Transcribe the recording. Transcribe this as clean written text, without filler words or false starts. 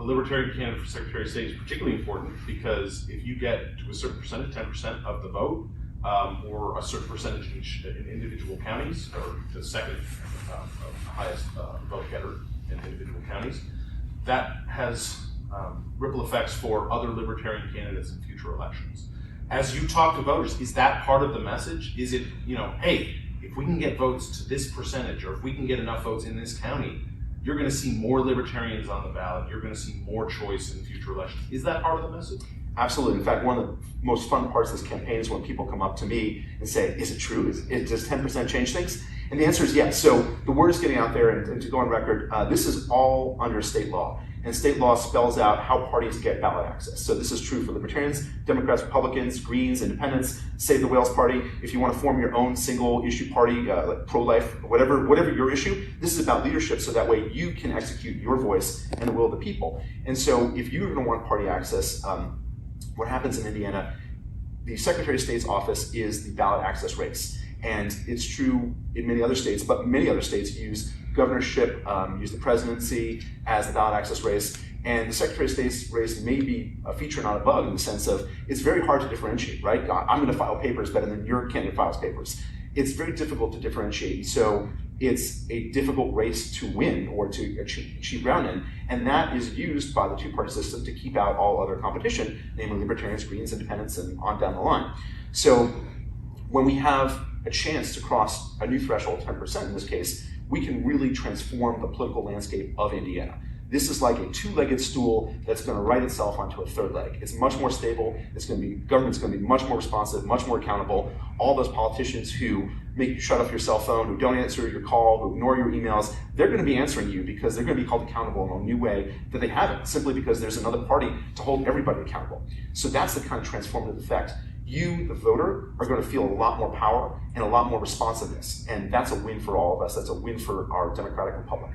Libertarian candidate for Secretary of State is particularly important because if you get to a certain percentage, 10% of the vote, or a certain percentage in individual counties, or the second highest vote getter in individual counties, that has ripple effects for other Libertarian candidates in future elections. As you talk to voters, is that part of the message? Is it, hey, if we can get votes to this percentage, or if we can get enough votes in this county, you're going to see more Libertarians on the ballot, you're going to see more choice in future elections. Is that part of the message? Absolutely. In fact, one of the most fun parts of this campaign is when people come up to me and say, is it true? Does 10% change things? And the answer is yes. So the word is getting out there, and to go on record, this is all under state law. And state law spells out how parties get ballot access. So this is true for Libertarians, Democrats, Republicans, Greens, Independents, Save the Whales Party. If you want to form your own single issue party, like pro-life, whatever your issue, this is about leadership, so that way you can execute your voice and the will of the people. And so if you're going to want party access, what happens in Indiana, the Secretary of State's office is the ballot access race. And it's true in many other states, but many other states use governorship, use the presidency as the ballot access race. And the Secretary of State's race may be a feature, not a bug, in the sense of it's very hard to differentiate, right? I'm going to file papers better than your candidate files papers. It's very difficult to differentiate. So it's a difficult race to win or to achieve ground in. And that is used by the two-party system to keep out all other competition, namely Libertarians, Greens, Independents, and on down the line. So when we have a chance to cross a new threshold, 10% in this case, we can really transform the political landscape of Indiana. This is like a two-legged stool that's going to right itself onto a third leg. It's much more stable. Government's going to be much more responsive, much more accountable. All those politicians who make you shut off your cell phone, who don't answer your call, who ignore your emails, they're going to be answering you because they're going to be held accountable in a new way that they haven't, simply because there's another party to hold everybody accountable. So that's the kind of transformative effect. You, the voter, are going to feel a lot more power and a lot more responsiveness. And that's a win for all of us. That's a win for our democratic republic.